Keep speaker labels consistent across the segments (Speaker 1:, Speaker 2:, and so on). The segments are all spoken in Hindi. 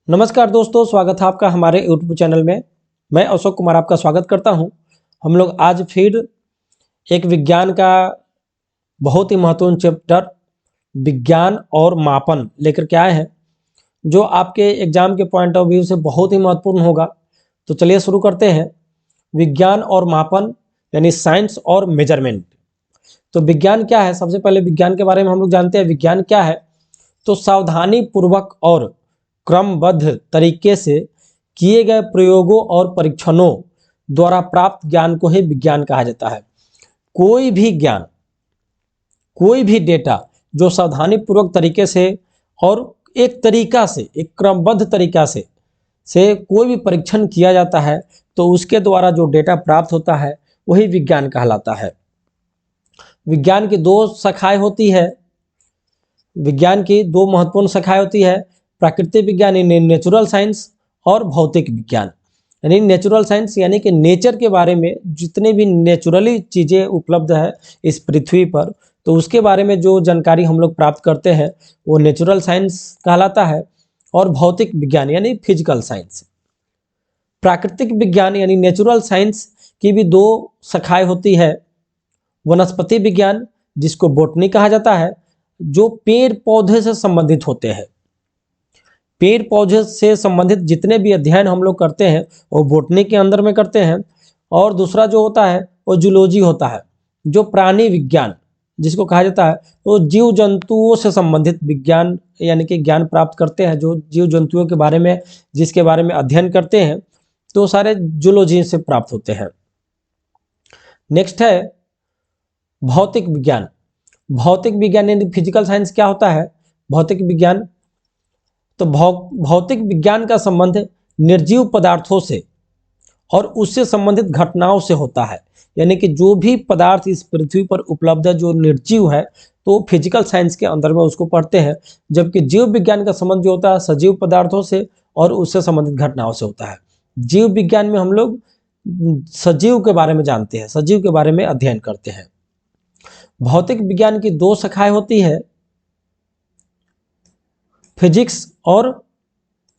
Speaker 1: नमस्कार दोस्तों, स्वागत है आपका हमारे यूट्यूब चैनल में। मैं अशोक कुमार आपका स्वागत करता हूं। हम लोग आज फिर एक विज्ञान का बहुत ही महत्वपूर्ण चैप्टर विज्ञान और मापन लेकर के आए हैं, जो आपके एग्जाम के पॉइंट ऑफ व्यू से बहुत ही महत्वपूर्ण होगा। तो चलिए शुरू करते हैं। विज्ञान और मापन यानी साइंस और मेजरमेंट। तो विज्ञान क्या है? सबसे पहले विज्ञान के बारे में हम लोग जानते हैं। विज्ञान क्या है? तो सावधानी पूर्वक और क्रमबद्ध तरीके से किए गए प्रयोगों और परीक्षणों द्वारा प्राप्त ज्ञान को ही विज्ञान कहा जाता है। कोई भी ज्ञान, कोई भी डेटा जो सावधानी पूर्वक तरीके से और एक तरीका से, एक क्रमबद्ध तरीका से कोई भी परीक्षण किया जाता है, तो उसके द्वारा जो डेटा प्राप्त होता है वही विज्ञान कहलाता है। विज्ञान की दो शाखाएं होती है। विज्ञान की दो महत्वपूर्ण शाखाएं होती है, प्राकृतिक विज्ञान यानी नेचुरल साइंस और भौतिक विज्ञान यानी नेचुरल साइंस, यानी कि नेचर के बारे में जितने भी नेचुरली चीज़ें उपलब्ध है इस पृथ्वी पर, तो उसके बारे में जो जानकारी हम लोग प्राप्त करते हैं वो नेचुरल साइंस कहलाता है। और भौतिक विज्ञान यानी फिजिकल साइंस। प्राकृतिक विज्ञान यानी नेचुरल साइंस की भी दो शाखाएं होती है। वनस्पति विज्ञान, जिसको बोटनी कहा जाता है, जो पेड़ पौधे से संबंधित होते हैं। पेड़ पौधे से संबंधित जितने भी अध्ययन हम लोग करते हैं वो बोटनी के अंदर में करते हैं। और दूसरा जो होता है वो जूलॉजी होता है, जो प्राणी विज्ञान जिसको कहा जाता है, वो जीव जंतुओं से संबंधित विज्ञान यानी कि ज्ञान प्राप्त करते हैं। जो जीव जंतुओं के बारे में, जिसके बारे में अध्ययन करते हैं, तो सारे जूलॉजी से प्राप्त होते हैं। नेक्स्ट है भौतिक विज्ञान। भौतिक विज्ञान यानी फिजिकल साइंस क्या होता है? भौतिक विज्ञान, तो भौतिक विज्ञान का संबंध निर्जीव पदार्थों से और उससे संबंधित घटनाओं से होता है। यानी कि जो भी पदार्थ इस पृथ्वी पर उपलब्ध है जो निर्जीव है, तो फिजिकल साइंस के अंदर में उसको पढ़ते हैं। जबकि जीव विज्ञान का संबंध जो होता है सजीव पदार्थों से और उससे संबंधित घटनाओं से होता है। जीव विज्ञान में हम लोग सजीव के बारे में जानते हैं, सजीव के बारे में अध्ययन करते हैं। भौतिक विज्ञान की दो शाखाएं होती है, फिजिक्स और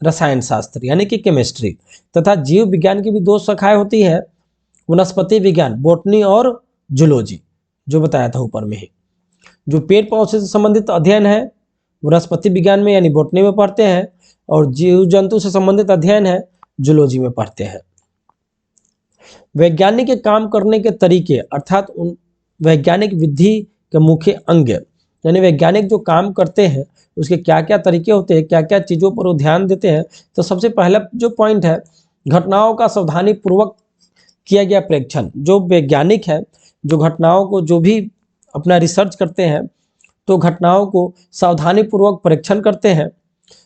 Speaker 1: रसायन शास्त्र यानी कि केमिस्ट्री। तथा जीव विज्ञान की भी दो शाखाएं होती है, वनस्पति विज्ञान, बोटनी और जूलॉजी, जो बताया था ऊपर में ही। जो पेड़ पौधे से संबंधित अध्ययन है वनस्पति विज्ञान में यानी बोटनी में पढ़ते हैं, और जीव जंतु से संबंधित अध्ययन है जूलॉजी में पढ़ते हैं। वैज्ञानिक के काम करने के तरीके अर्थात उन वैज्ञानिक विधि के मुख्य अंग यानी वैज्ञानिक जो काम करते हैं उसके क्या क्या तरीके होते हैं, क्या क्या चीज़ों पर वो ध्यान देते हैं। तो सबसे पहला जो पॉइंट है, घटनाओं का सावधानी पूर्वक किया गया परीक्षण। जो वैज्ञानिक है, जो घटनाओं को, जो भी अपना रिसर्च करते हैं, तो घटनाओं को सावधानी पूर्वक परीक्षण करते हैं।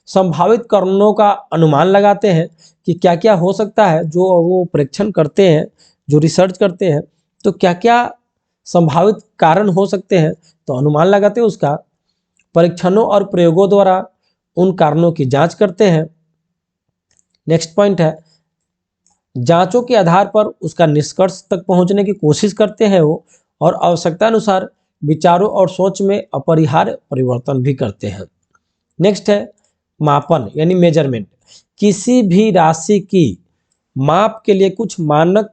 Speaker 1: संभावित कारणों का अनुमान लगाते हैं कि क्या क्या हो सकता है। जो वो परीक्षण करते हैं, जो रिसर्च करते हैं, तो क्या क्या संभावित कारण हो सकते हैं, तो अनुमान लगाते हैं उसका। परीक्षणों और प्रयोगों द्वारा उन कारणों की जांच करते हैं। नेक्स्ट पॉइंट है, जांचों के आधार पर उसका निष्कर्ष तक पहुंचने की कोशिश करते हैं वो, और आवश्यकता अनुसार विचारों और सोच में अपरिहार्य परिवर्तन भी करते हैं। नेक्स्ट है मापन यानी मेजरमेंट। किसी भी राशि की माप के लिए कुछ मानक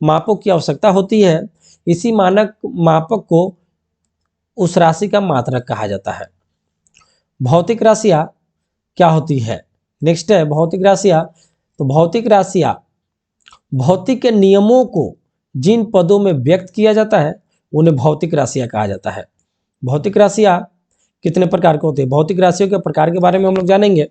Speaker 1: मापों की आवश्यकता होती है। इसी मानक मापक को उस राशि का मात्रक कहा जाता है। भौतिक राशियाँ क्या होती है? नेक्स्ट है भौतिक राशियाँ। तो भौतिक राशियाँ भौतिक के नियमों को जिन पदों में व्यक्त किया जाता है उन्हें भौतिक राशियाँ कहा जाता है। भौतिक राशियाँ कितने प्रकार के होते हैं? भौतिक राशियों के प्रकार के बारे में हम लोग जानेंगे।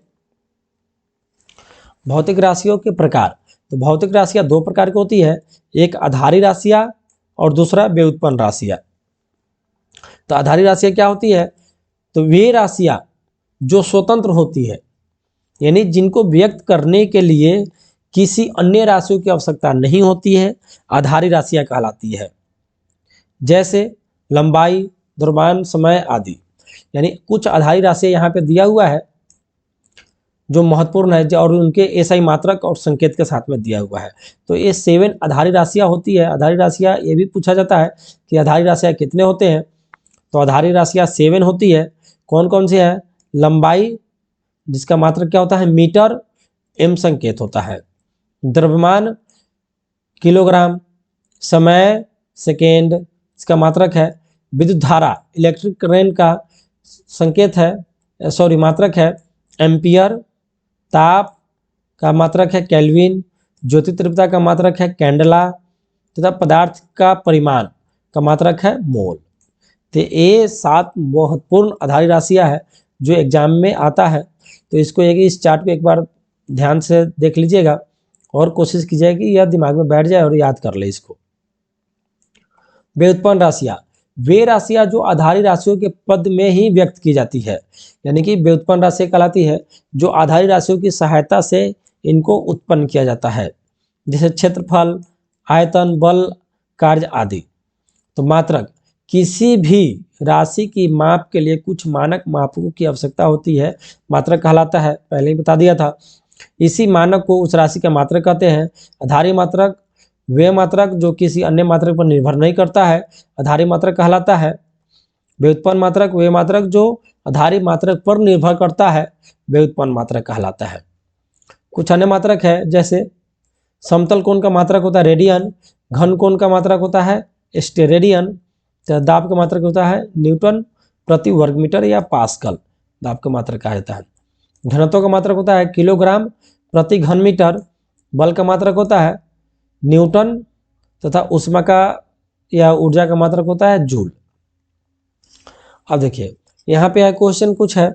Speaker 1: भौतिक राशियों के प्रकार, तो भौतिक राशियाँ दो प्रकार की होती है, एक आधारी राशियाँ और दूसरा व्युत्पन्न राशियाँ। तो आधारी राशियाँ क्या होती है? तो वे राशियाँ जो स्वतंत्र होती है, यानी जिनको व्यक्त करने के लिए किसी अन्य राशियों की आवश्यकता नहीं होती है, आधारी राशियाँ कहलाती है। जैसे लंबाई, द्रव्यमान, समय आदि। यानी कुछ आधारी राशियाँ यहाँ पे दिया हुआ है जो महत्वपूर्ण है, और उनके एसआई मात्रक और संकेत के साथ में दिया हुआ है। तो ये 7 आधारी राशियाँ होती है। आधारी राशियाँ ये भी पूछा जाता है कि आधारी राशियाँ कितने होते हैं? तो आधारी राशियाँ 7 होती है। कौन कौन सी है? लंबाई, जिसका मात्रक क्या होता है? मीटर, m संकेत होता है। द्रव्यमान किलोग्राम, समय सेकेंड इसका मात्रक है। विद्युत धारा इलेक्ट्रिक करंट का संकेत है, सॉरी मात्रक है एम्पियर। ताप का मात्रक है केल्विन। ज्योति तीव्रता का मात्रक है कैंडला तथा पदार्थ का परिमाण का मात्रक है मोल। तो ये 7 महत्वपूर्ण आधारी राशियां है जो एग्जाम में आता है। तो इसको इस चार्ट को एक बार ध्यान से देख लीजिएगा और कोशिश कीजिएगा कि यह दिमाग में बैठ जाए और याद कर ले इसको। व्युत्पन्न राशियां, वे राशियां जो आधारी राशियों के पद में ही व्यक्त की जाती है, यानी कि व्युत्पन्न राशि कहलाती है जो आधारी राशियों की सहायता से इनको उत्पन्न किया जाता है, जैसे क्षेत्रफल, आयतन, बल, कार्य आदि। तो मात्रक, किसी भी राशि की माप के लिए कुछ मानक मापकों की आवश्यकता होती है, मात्रक कहलाता है, पहले ही बता दिया था। इसी मानक को उस राशि का मात्रक कहते हैं। आधारी मात्रक वे मात्रक जो किसी अन्य मात्रक पर निर्भर नहीं करता है, आधारी मात्रक कहलाता है। व्युत्पन्न मात्रक वे मात्रक जो आधारी मात्रक पर निर्भर करता है, व्युत्पन्न मात्रक कहलाता है। कुछ अन्य मात्रक है, जैसे समतल कोण का मात्रक होता है रेडियन, घन कोण का मात्रक होता है स्टेरेडियन, दाब का मात्रक होता है न्यूटन प्रति वर्ग मीटर या पास्कल, दाब का मात्रक कहा जाता है। घनत्व का मात्रक होता है किलोग्राम प्रति घन मीटर। बल का मात्रक होता है न्यूटन तथा ऊष्मा का या ऊर्जा का मात्रक होता है जूल। अब देखिए यहाँ पे क्वेश्चन कुछ है,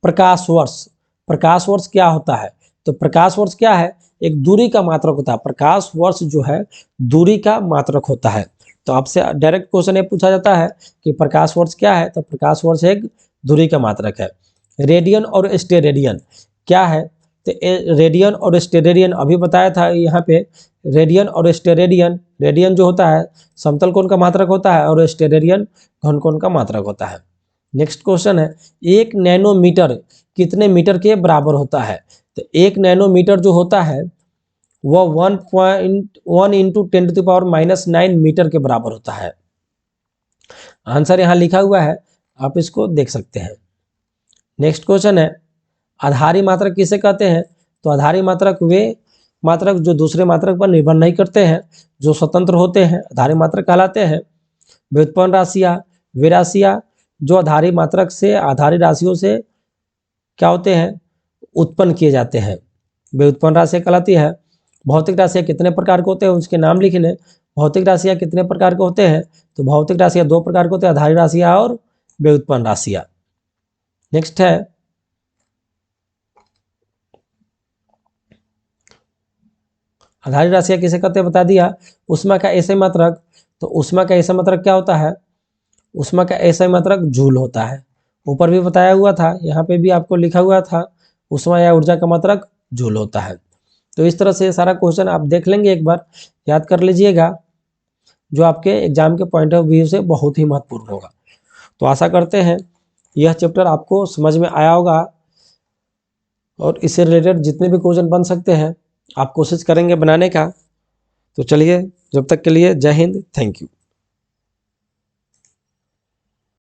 Speaker 1: प्रकाश वर्ष। प्रकाश वर्ष क्या होता है? तो प्रकाश वर्ष क्या है? एक दूरी का मात्रक होता है। प्रकाश वर्ष जो है दूरी का मात्रक होता है। तो आपसे डायरेक्ट क्वेश्चन ये पूछा जाता है कि प्रकाश वर्ष क्या है, तो प्रकाश वर्ष एक दूरी का मात्रक है। रेडियन और स्टेरेडियन क्या है? तो रेडियन और स्टेरेडियन अभी बताया था यहाँ पे। रेडियन और स्टेरेडियन, रेडियन जो होता है समतल कोण का मात्रक होता है और स्टेरेडियन घन कोण का मात्रक होता है। नेक्स्ट क्वेश्चन है, 1 नैनोमीटर कितने मीटर के बराबर होता है? तो 1 नैनोमीटर जो होता है वह 1.1 इंटू 10⁻⁹ मीटर के बराबर होता है। आंसर यहाँ लिखा हुआ है, आप इसको देख सकते हैं। नेक्स्ट क्वेश्चन है, आधारी मात्रक किसे कहते हैं? तो आधारी मात्रक वे मात्रक जो दूसरे मात्रक पर निर्भर नहीं करते हैं, जो स्वतंत्र होते हैं, आधारी मात्रक कहलाते हैं। व्युत्पन्न राशियाँ वे राशियाँ जो आधारी मात्रक से आधारी राशियों से क्या होते हैं? उत्पन्न किए जाते हैं, व्युत्पन्न राशियाँ कहलाती है। भौतिक राशियाँ कितने प्रकार के होते हैं उसके नाम लिखने। भौतिक राशियाँ कितने प्रकार के होते हैं? तो भौतिक राशियाँ 2 प्रकार के होते हैं, आधारी राशियाँ और व्युत्पन्न राशियाँ। नेक्स्ट है, आधारी राशियाँ किसे कहते हैं बता दिया। ऊष्मा का ऐसे मात्रक, तो ऊष्मा का ऐसा मात्रक क्या होता है? ऊष्मा का ऐसा मात्रक जूल होता है। ऊपर भी बताया हुआ था, यहाँ पे भी आपको लिखा हुआ था, ऊष्मा या ऊर्जा का मात्रक जूल होता है। तो इस तरह से सारा क्वेश्चन आप देख लेंगे, एक बार याद कर लीजिएगा, जो आपके एग्जाम के पॉइंट ऑफ व्यू से बहुत ही महत्वपूर्ण होगा। तो आशा करते हैं यह चैप्टर आपको समझ में आया होगा और इससे रिलेटेड जितने भी क्वेश्चन बन सकते हैं आप कोशिश करेंगे बनाने का। तो चलिए, जब तक के लिए जय हिंद, थैंक यू।